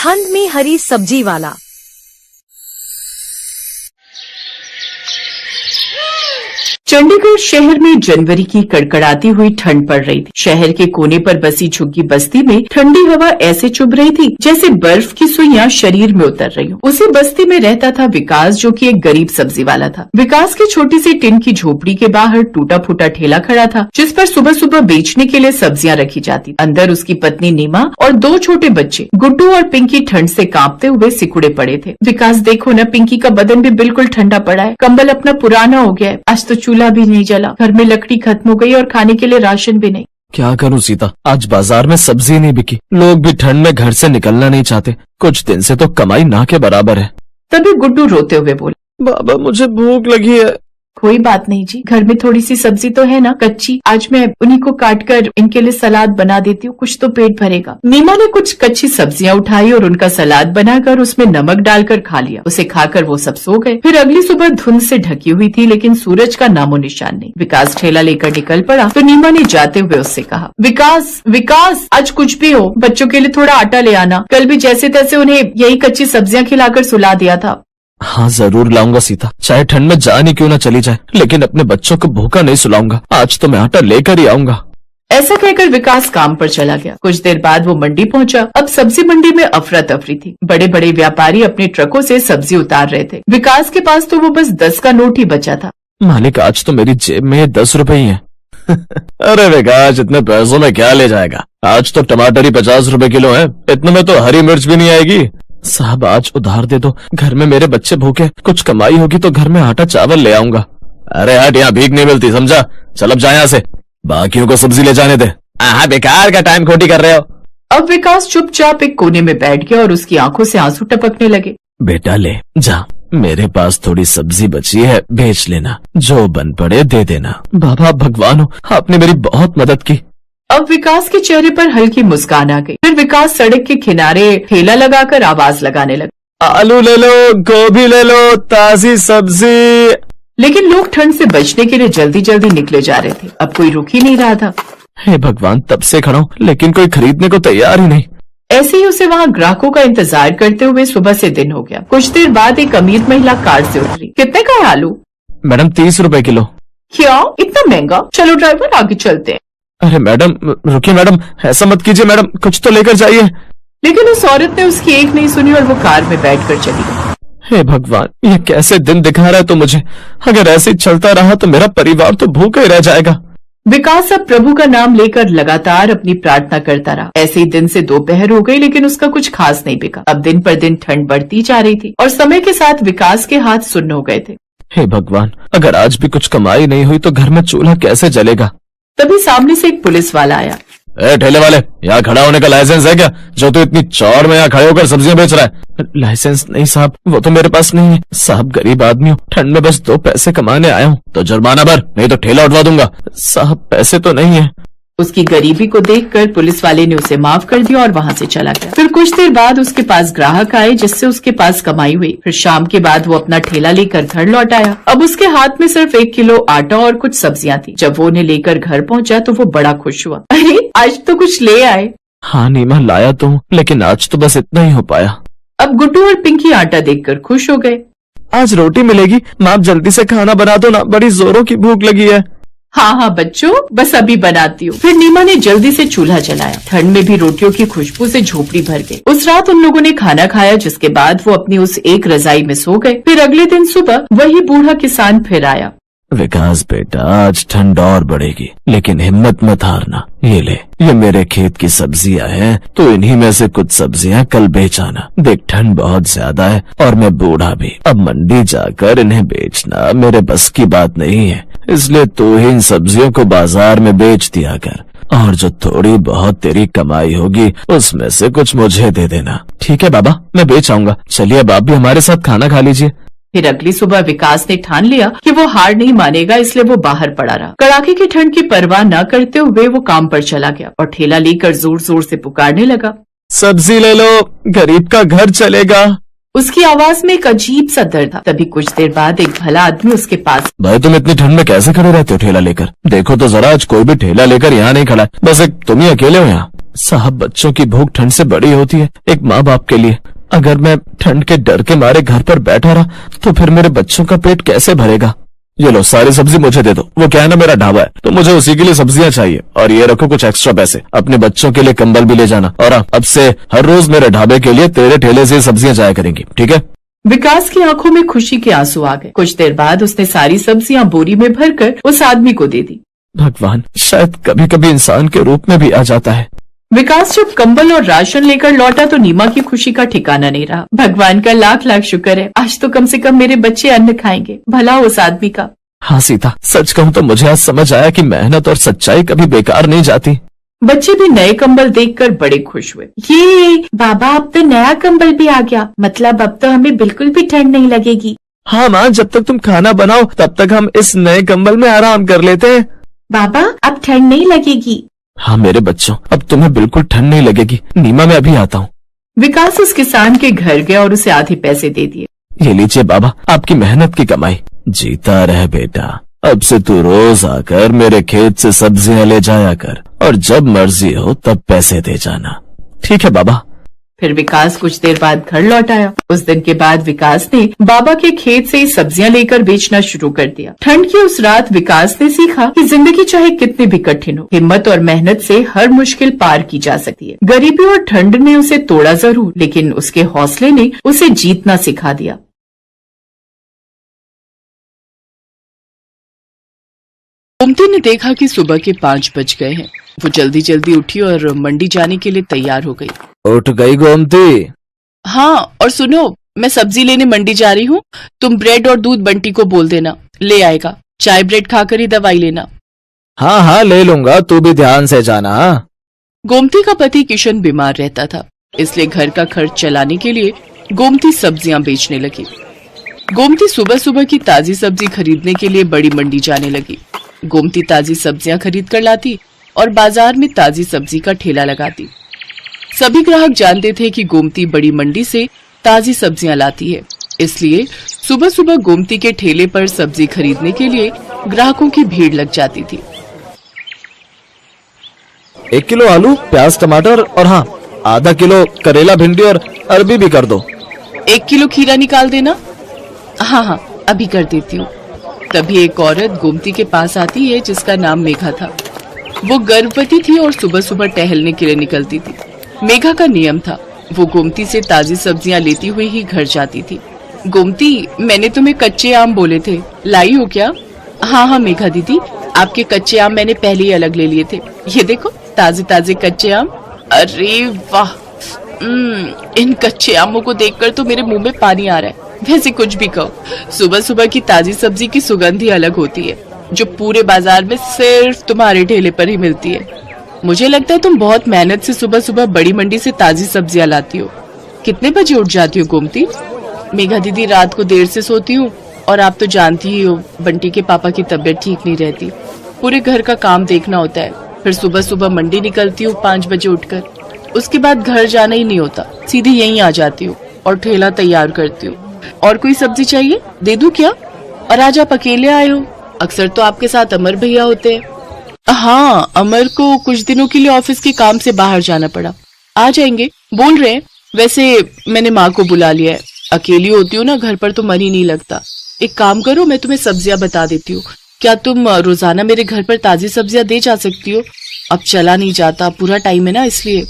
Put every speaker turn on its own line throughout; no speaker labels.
ठंड में हरी सब्जी वाला।
चंडीगढ़ शहर में जनवरी की कड़कड़ाती हुई ठंड पड़ रही थी। शहर के कोने पर बसी झुग्गी बस्ती में ठंडी हवा ऐसे चुभ रही थी जैसे बर्फ की सुइयां शरीर में उतर रही हो। उसी बस्ती में रहता था विकास, जो कि एक गरीब सब्जी वाला था। विकास की छोटी सी टिन की झोपड़ी के बाहर टूटा फूटा ठेला खड़ा था, जिस पर सुबह सुबह बेचने के लिए सब्जियां रखी जाती। अंदर उसकी पत्नी नीमा और दो छोटे बच्चे गुड्डू और पिंकी ठंड से कांपते हुए सिकुड़े पड़े थे। विकास, देखो न, पिंकी का बदन भी बिल्कुल ठंडा पड़ा है, कंबल अपना पुराना हो गया है, आज तो चूल्हा भी नहीं जला, घर में लकड़ी खत्म हो गई और खाने के लिए राशन भी नहीं।
क्या करूं सीता, आज बाजार में सब्जी नहीं बिकी। लोग भी ठंड में घर से निकलना नहीं चाहते। कुछ दिन से तो कमाई ना के बराबर है।
तभी गुड्डू रोते हुए बोले,
बाबा मुझे भूख लगी है।
कोई बात नहीं जी, घर में थोड़ी सी सब्जी तो है ना कच्ची, आज मैं उन्हीं को काट कर इनके लिए सलाद बना देती हूँ, कुछ तो पेट भरेगा। नीमा ने कुछ कच्ची सब्जियां उठाई और उनका सलाद बनाकर उसमें नमक डालकर खा लिया। उसे खाकर वो सब सो गए। फिर अगली सुबह धुंध से ढकी हुई थी, लेकिन सूरज का नामो निशान नहीं। विकास ठेला लेकर निकल पड़ा तो नीमा ने जाते हुए उससे कहा, विकास विकास, आज कुछ भी हो बच्चों के लिए थोड़ा आटा ले आना। कल भी जैसे तैसे उन्हें यही कच्ची सब्जियां खिलाकर सुला दिया था।
हाँ जरूर लाऊंगा सीता, चाहे ठंड में जान ही क्यों न चली जाए, लेकिन अपने बच्चों को भूखा नहीं सुलाऊंगा। आज तो मैं आटा लेकर ही आऊंगा।
ऐसा कहकर विकास काम पर चला गया। कुछ देर बाद वो मंडी पहुंचा। अब सब्जी मंडी में अफरा तफरी थी। बड़े बड़े व्यापारी अपने ट्रकों से सब्जी उतार रहे थे। विकास के पास तो वो बस 10 का नोट ही बचा था।
मालिक, आज तो मेरी जेब में 10 रुपए ही है। अरे विकास, इतने पैसों में क्या ले जाएगा? आज तो टमाटर ही 50 रुपए किलो है, इतने में तो हरी मिर्च भी नहीं आएगी। साहब आज उधार दे दो, घर में मेरे बच्चे भूखे, कुछ कमाई होगी तो घर में आटा चावल ले आऊंगा। अरे हट, यहाँ भीख नहीं मिलती, समझा? चल अब जा यहाँ से, बाकियों को सब्जी ले जाने दे। हाँ, बेकार का टाइम खोटी कर रहे हो।
अब विकास चुपचाप एक कोने में बैठ गया और उसकी आंखों से आंसू टपकने लगे।
बेटा ले जा, मेरे पास थोड़ी सब्जी बची है, बेच लेना, जो बन पड़े दे देना। बाबा भगवान हो, आपने मेरी बहुत मदद की।
अब विकास के चेहरे पर हल्की मुस्कान आ गई। फिर विकास सड़क के किनारे ठेला लगाकर आवाज लगाने लगा,
आलू ले लो, गोभी ले लो, ताजी सब्जी।
लेकिन लोग ठंड से बचने के लिए जल्दी जल्दी निकले जा रहे थे। अब कोई रुक ही नहीं रहा था।
हे भगवान, तब से खड़ा हूँ लेकिन कोई खरीदने को तैयार ही नहीं।
ऐसे ही उसे वहाँ ग्राहकों का इंतजार करते हुए सुबह से दिन हो गया। कुछ देर बाद एक अमीर महिला कार से उतरी। कितने का है आलू?
मैडम 30 रुपए किलो।
क्या, इतना महंगा? चलो ड्राइवर, आगे चलते हैं।
अरे मैडम रुकिए, मैडम ऐसा मत कीजिए, मैडम कुछ तो लेकर जाइए।
लेकिन उस औरत ने उसकी एक नहीं सुनी और वो कार में बैठकर चली गई।
हे भगवान, ये कैसे दिन दिखा रहा है तो मुझे। अगर ऐसे ही चलता रहा तो मेरा परिवार तो भूखा ही रह जाएगा।
विकास अब प्रभु का नाम लेकर लगातार अपनी प्रार्थना करता रहा। ऐसे ही दिन से दोपहर हो गई, लेकिन उसका कुछ खास नहीं बिका। अब दिन पर दिन ठंड बढ़ती जा रही थी और समय के साथ विकास के हाथ सुन्न हो गए थे।
हे भगवान, अगर आज भी कुछ कमाई नहीं हुई तो घर में चूल्हा कैसे जलेगा?
तभी सामने से एक पुलिस वाला आया।
ए ठेले वाले, यहाँ खड़ा होने का लाइसेंस है क्या, जो तू इतनी चौड़ में यहाँ खड़े होकर सब्जियां बेच रहा है? लाइसेंस नहीं साहब, वो तो मेरे पास नहीं है। साहब गरीब आदमी हूँ, ठंड में बस 2 पैसे कमाने आया हूँ। तो जुर्माना भर, नहीं तो ठेला उठवा दूंगा। साहब पैसे तो नहीं है।
उसकी गरीबी को देखकर पुलिस वाले ने उसे माफ कर दिया और वहाँ से चला गया। फिर कुछ देर बाद उसके पास ग्राहक आए, जिससे उसके पास कमाई हुई। फिर शाम के बाद वो अपना ठेला लेकर घर लौट आया। अब उसके हाथ में सिर्फ 1 किलो आटा और कुछ सब्जियां थी। जब वो उन्हें लेकर घर पहुंचा तो वो बड़ा खुश हुआ। अरे आज तो कुछ ले आए।
हाँ नीमा, लाया तो, लेकिन आज तो बस इतना ही हो पाया।
अब गुड्डू और पिंकी आटा देखकर खुश हो गए।
आज रोटी मिलेगी, माँ जल्दी से खाना बना दो ना, बड़ी जोरों की भूख लगी है।
हाँ हाँ बच्चों, बस अभी बनाती हूँ। फिर नीमा ने जल्दी से चूल्हा जलाया। ठंड में भी रोटियों की खुशबू से झोपड़ी भर गई। उस रात उन लोगों ने खाना खाया, जिसके बाद वो अपनी उस एक रजाई में सो गए। फिर अगले दिन सुबह वही बूढ़ा किसान फिर आया।
विकास बेटा, आज ठंड और बढ़ेगी, लेकिन हिम्मत मत हारना। ये ले, ये मेरे खेत की सब्जियां हैं, तो इन्हीं में से कुछ सब्जियां कल बेच आना। देख ठंड बहुत ज्यादा है और मैं बूढ़ा भी, अब मंडी जाकर इन्हें बेचना मेरे बस की बात नहीं है, इसलिए तू ही इन सब्जियों को बाजार में बेच दिया कर, और जो थोड़ी बहुत तेरी कमाई होगी उसमें से कुछ मुझे दे देना। ठीक है बाबा, मैं बेच आऊंगा। चलिए अब आप भी हमारे साथ खाना खा लीजिए।
फिर अगली सुबह विकास ने ठान लिया कि वो हार नहीं मानेगा, इसलिए वो बाहर पड़ा रहा। कड़ाके की ठंड की परवाह न करते हुए वो काम पर चला गया और ठेला लेकर जोर जोर से पुकारने लगा,
सब्जी ले लो, गरीब का घर चलेगा।
उसकी आवाज में एक अजीब सा दर्द था। तभी कुछ देर बाद एक भला आदमी उसके पास।
भाई तुम इतनी ठंड में कैसे खड़े रहते हो ठेला लेकर? देखो तो जरा, आज कोई भी ठेला लेकर यहाँ नहीं खड़ा है, बस एक तुम ही अकेले हो यहाँ। साहब, बच्चों की भूख ठंड से बड़ी होती है, एक माँ बाप के लिए। अगर मैं ठंड के डर के मारे घर पर बैठा रहा तो फिर मेरे बच्चों का पेट कैसे भरेगा। ये लो, सारी सब्जी मुझे दे दो। वो क्या है ना, मेरा ढाबा है तो मुझे उसी के लिए सब्जियां चाहिए। और ये रखो कुछ एक्स्ट्रा पैसे, अपने बच्चों के लिए कंबल भी ले जाना। और हाँ, अब से हर रोज मेरे ढाबे के लिए तेरे ठेले से सब्जियां जाया करेंगी, ठीक है।
विकास की आंखों में खुशी के आंसू आ गए। कुछ देर बाद उसने सारी सब्जियां बोरी में भरकर उस आदमी को दे दी।
भगवान शायद कभी कभी इंसान के रूप में भी आ जाता है।
विकास जब कंबल और राशन लेकर लौटा तो नीमा की खुशी का ठिकाना नहीं रहा। भगवान का लाख लाख शुक्र है, आज तो कम से कम मेरे बच्चे अन्न खाएंगे। भला उस आदमी का।
हाँ सीता, सच कहूँ तो मुझे आज समझ आया कि मेहनत और सच्चाई कभी बेकार नहीं जाती।
बच्चे भी नए कंबल देखकर बड़े खुश हुए। ये बाबा, अब तो नया कंबल भी आ गया, मतलब अब तो हमें बिल्कुल भी ठंड नहीं लगेगी।
हाँ माँ, जब तक तुम खाना बनाओ तब तक हम इस नए कंबल में आराम कर लेते हैं।
बाबा, अब ठंड नहीं लगेगी।
हाँ मेरे बच्चों, अब तुम्हें बिल्कुल ठंड नहीं लगेगी। नीमा, मैं अभी आता हूँ।
विकास उस किसान के घर गया और उसे आधे पैसे दे दिए।
ये लीजिए बाबा, आपकी मेहनत की कमाई। जीता रह बेटा, अब से तू रोज आकर मेरे खेत से सब्जियां ले जाया कर और जब मर्जी हो तब पैसे दे जाना, ठीक है बाबा।
फिर विकास कुछ देर बाद घर लौट आया। उस दिन के बाद विकास ने बाबा के खेत से सब्जियां लेकर बेचना शुरू कर दिया। ठंड की उस रात विकास ने सीखा कि जिंदगी चाहे कितनी भी कठिन हो, हिम्मत और मेहनत से हर मुश्किल पार की जा सकती है। गरीबी और ठंड ने उसे तोड़ा जरूर, लेकिन उसके हौसले ने उसे जीतना सिखा दिया। गोमती ने देखा कि सुबह के 5 बज गए हैं। वो जल्दी जल्दी उठी और मंडी जाने के लिए तैयार हो गई।
उठ गई गोमती?
हाँ, और सुनो, मैं सब्जी लेने मंडी जा रही हूँ। तुम ब्रेड और दूध बंटी को बोल देना, ले आएगा। चाय ब्रेड खाकर ही दवाई लेना।
हाँ हाँ ले लूंगा, तू भी ध्यान से जाना।
गोमती का पति किशन बीमार रहता था, इसलिए घर का खर्च चलाने के लिए गोमती सब्जियां बेचने लगी। गोमती सुबह सुबह की ताजी सब्जी खरीदने के लिए बड़ी मंडी जाने लगी। गोमती ताजी सब्जियां खरीद कर लाती और बाजार में ताजी सब्जी का ठेला लगाती। सभी ग्राहक जानते थे कि गोमती बड़ी मंडी से ताजी सब्जियां लाती है, इसलिए सुबह सुबह गोमती के ठेले पर सब्जी खरीदने के लिए ग्राहकों की भीड़ लग जाती थी।
1 किलो आलू, प्याज, टमाटर और हाँ, आधा किलो करेला, भिंडी और अरबी भी कर दो।
1 किलो खीरा निकाल देना। हाँ हाँ, अभी कर देती हूँ। तभी एक औरत गोमती के पास आती है जिसका नाम मेघा था। वो गर्भवती थी और सुबह सुबह टहलने के लिए निकलती थी। मेघा का नियम था, वो गोमती से ताजी सब्जियां लेती हुई ही घर जाती थी। गोमती, मैंने तुम्हें कच्चे आम बोले थे, लाई हो क्या? हाँ हाँ मेघा दीदी, आपके कच्चे आम मैंने पहले ही अलग ले लिए थे। ये देखो ताजे ताजे कच्चे आम। अरे वाह, इन कच्चे आमों को देखकर तो मेरे मुंह में पानी आ रहा है। वैसे कुछ भी कहो, सुबह सुबह की ताजी सब्जी की सुगंध ही अलग होती है, जो पूरे बाजार में सिर्फ तुम्हारे ठेले पर ही मिलती है। मुझे लगता है तुम बहुत मेहनत से सुबह सुबह बड़ी मंडी से ताजी सब्जियां लाती हो। कितने बजे उठ जाती हो गोमती? मेघा दीदी, रात को देर से सोती हूँ और आप तो जानती ही हो, बंटी के पापा की तबीयत ठीक नहीं रहती, पूरे घर का काम देखना होता है। फिर सुबह सुबह मंडी निकलती हूँ 5 बजे उठकर, उसके बाद घर जाना ही नहीं होता, सीधे यहीं आ जाती हूँ और ठेला तैयार करती हूँ। और कोई सब्जी चाहिए, दे दूं क्या? और आज आप अकेले आए हो? अक्सर तो आपके साथ अमर भैया होते हैं। हाँ, अमर को कुछ दिनों के लिए ऑफिस के काम से बाहर जाना पड़ा, आ जाएंगे बोल रहे हैं। वैसे मैंने माँ को बुला लिया है, अकेली होती हूँ ना घर पर तो मन ही नहीं लगता। एक काम करो, मैं तुम्हें सब्जियां बता देती हूँ, क्या तुम रोजाना मेरे घर पर ताजी सब्जियां दे जा सकती हो? अब चला नहीं जाता, पूरा टाइम है ना इसलिए।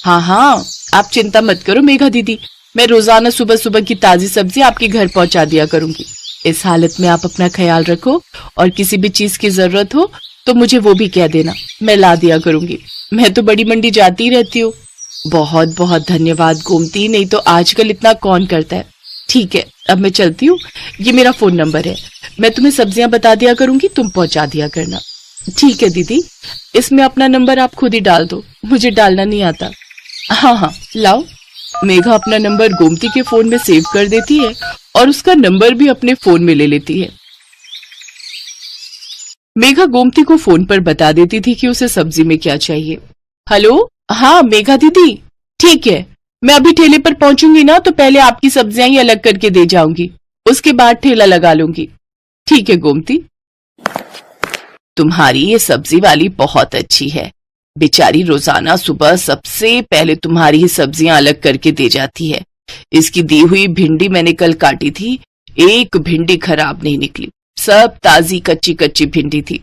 हाँ हाँ, आप चिंता मत करो मेघा दीदी, मैं रोजाना सुबह सुबह की ताजी सब्जी आपके घर पहुंचा दिया करूंगी। इस हालत में आप अपना ख्याल रखो और किसी भी चीज की जरूरत हो तो मुझे वो भी कह देना, मैं ला दिया करूंगी। मैं तो बड़ी मंडी जाती रहती हूँ। बहुत बहुत धन्यवाद गोमती, नहीं तो आजकल इतना कौन करता है। ठीक है, अब मैं चलती हूँ, ये मेरा फोन नंबर है, मैं तुम्हें सब्जियां बता दिया करूंगी, तुम पहुंचा दिया करना। ठीक है दीदी, इसमें अपना नंबर आप खुद ही डाल दो, मुझे डालना नहीं आता। हाँ हाँ लाओ। मेघा अपना नंबर गोमती के फोन में सेव कर देती है और उसका नंबर भी अपने फोन में ले लेती है। मेघा गोमती को फोन पर बता देती थी कि उसे सब्जी में क्या चाहिए। हेलो, हाँ मेघा दीदी, ठीक है, मैं अभी ठेले पर पहुंचूंगी ना तो पहले आपकी सब्जियां ही अलग करके दे जाऊंगी, उसके बाद ठेला लगा लूंगी। ठीक है गोमती। तुम्हारी ये सब्जी वाली बहुत अच्छी है, बेचारी रोजाना सुबह सबसे पहले तुम्हारी ही सब्जियां अलग करके दे जाती है। इसकी दी हुई भिंडी मैंने कल काटी थी, एक भिंडी खराब नहीं निकली, सब ताजी कच्ची कच्ची भिंडी थी।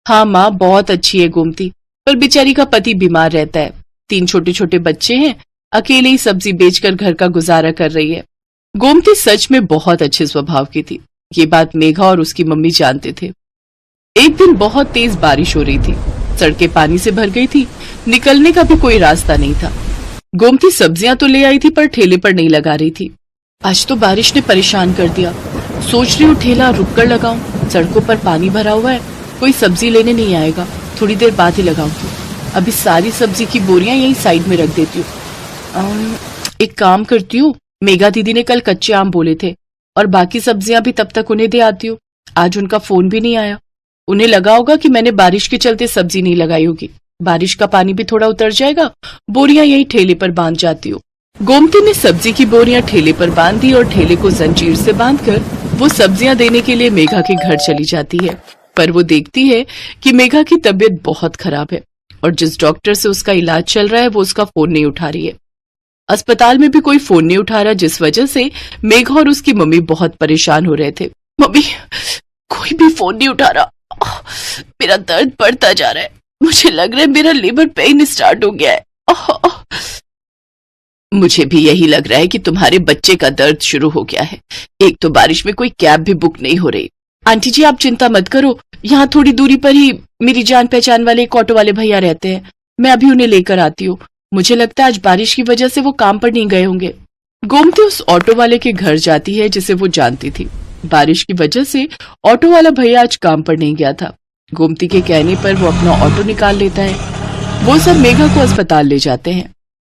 हाँ माँ, बहुत अच्छी है गोमती, पर बेचारी का पति बीमार रहता है, 3 छोटे छोटे बच्चे हैं, अकेले ही सब्जी बेचकर घर का गुजारा कर रही है। गोमती सच में बहुत अच्छे स्वभाव की थी, ये बात मेघा और उसकी मम्मी जानते थे। एक दिन बहुत तेज बारिश हो रही थी, सड़कें पानी से भर गई थी, निकलने का भी कोई रास्ता नहीं था। गोमती सब्जियां तो ले आई थी पर ठेले पर नहीं लगा रही थी। आज तो बारिश ने परेशान कर दिया, सोच रही हूँ ठेला रुक कर लगाऊं, सड़कों पर पानी भरा हुआ है, कोई सब्जी लेने नहीं आएगा, थोड़ी देर बाद ही लगाऊंगी। अभी सारी सब्जी की बोरियां यहीं साइड में रख देती हूँ। एक काम करती हूँ, मेघा दीदी ने कल कच्चे आम बोले थे और बाकी सब्जियां भी तब तक उन्हें दे आती हूँ। आज उनका फोन भी नहीं आया, उन्हें लगा होगा कि मैंने बारिश के चलते सब्जी नहीं लगाई होगी। बारिश का पानी भी थोड़ा उतर जाएगा, बोरियां यहीं ठेले पर बांध जाती हूँ। गोमती ने सब्जी की बोरियां ठेले पर बांध दी और ठेले को जंजीर से बांधकर वो सब्जियां देने के लिए मेघा के घर चली जाती है। पर वो देखती है कि मेघा की तबीयत बहुत खराब है और जिस डॉक्टर से उसका इलाज चल रहा है वो उसका फोन नहीं उठा रही है। अस्पताल में भी कोई फोन नहीं उठा रहा, जिस वजह से मेघा और उसकी मम्मी बहुत परेशान हो रहे थे। मम्मी, कोई भी फोन नहीं उठा रहा, मेरा दर्द बढ़ता जा रहा है, मुझे लग रहा है मेरा लेबर पेन स्टार्ट हो गया है। मुझे भी यही लग रहा है कि तुम्हारे बच्चे का दर्द शुरू हो गया है। एक तो बारिश में कोई कैब भी बुक नहीं हो रही। आंटी जी, आप चिंता मत करो, यहाँ थोड़ी दूरी पर ही मेरी जान पहचान वाले एक ऑटो वाले भैया रहते हैं, मैं अभी उन्हें लेकर आती हूँ। मुझे लगता है आज बारिश की वजह से वो काम पर नहीं गए होंगे। गोमती उस ऑटो वाले के घर जाती है जिसे वो जानती थी। बारिश की वजह से ऑटो वाला भैया आज काम पर नहीं गया था। गोमती के कहने पर वो अपना ऑटो निकाल लेता है। वो सब मेघा को अस्पताल ले जाते हैं।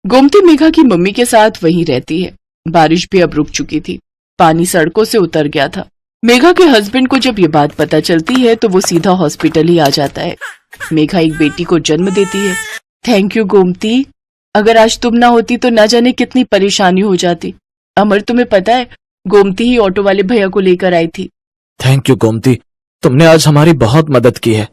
गोमती मेघा की मम्मी के साथ वहीं रहती है। बारिश भी अब रुक चुकी थी, पानी सड़कों से उतर गया था। मेघा के हस्बैंड को जब ये बात पता चलती है तो वो सीधा हॉस्पिटल ही आ जाता है। मेघा एक बेटी को जन्म देती है। थैंक यू गोमती, अगर आज तुम ना होती तो ना जाने कितनी परेशानी हो जाती। अमर, तुम्हें पता है गोमती ही ऑटो वाले भैया को लेकर आई थी।
थैंक यू गोमती, तुमने आज हमारी बहुत मदद की है।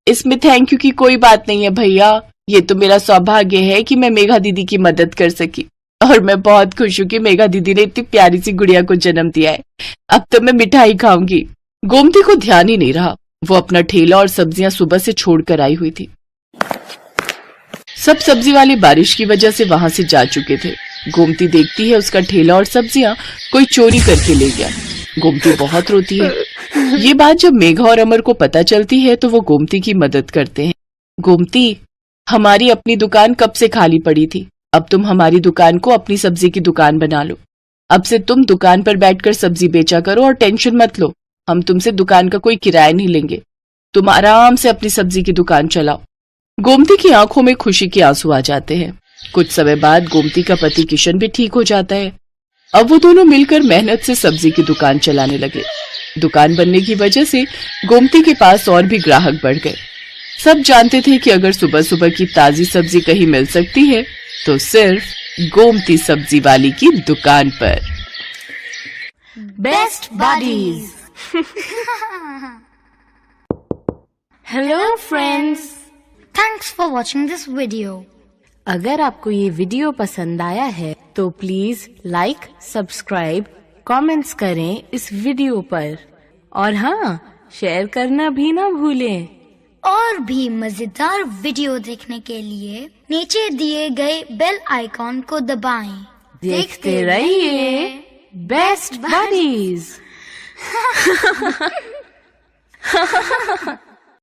इसमें थैंक यू की कोई बात नहीं है भैया, ये तो मेरा सौभाग्य है कि मैं मेघा दीदी की मदद कर सकी और मैं बहुत खुश हूँ कि मेघा दीदी ने इतनी प्यारी सी गुड़िया को जन्म दिया है। अब तो मैं मिठाई खाऊंगी। गोमती को ध्यान ही नहीं रहा, वो अपना ठेला और सब्जियां सुबह से छोड़कर आई हुई थी। सब सब्जी वाले बारिश की वजह से वहां से जा चुके थे। गोमती देखती है उसका ठेला और सब्जियां कोई चोरी करके ले गया। गोमती बहुत रोती है। ये बात जब मेघा और अमर को पता चलती है तो वो गोमती की मदद करते हैं। गोमती, हमारी अपनी दुकान कब से खाली पड़ी थी, अब तुम हमारी दुकान को अपनी सब्जी की दुकान बना लो। अब से तुम दुकान पर बैठकर सब्जी बेचा करो और टेंशन मत लो, हम तुमसे दुकान का कोई किराया नहीं लेंगे, तुम आराम से अपनी सब्जी की दुकान चलाओ। गोमती की आंखों में खुशी के आंसू आ जाते हैं। कुछ समय बाद गोमती का पति किशन भी ठीक हो जाता है। अब वो दोनों मिलकर मेहनत से सब्जी की दुकान चलाने लगे। दुकान बनने की वजह से गोमती के पास और भी ग्राहक बढ़ गए। सब जानते थे कि अगर सुबह सुबह की ताजी सब्जी कहीं मिल सकती है तो सिर्फ गोमती सब्जी वाली की दुकान पर।
Best buddies. Hello friends,
Thanks for watching this video.
अगर आपको ये वीडियो पसंद आया है तो प्लीज लाइक, सब्सक्राइब, कमेंट्स करें इस वीडियो पर और हाँ, शेयर करना भी ना भूलें।
और भी मजेदार वीडियो देखने के लिए नीचे दिए गए बेल आइकॉन को दबाएं।
देखते रहिए बेस्ट बडीज।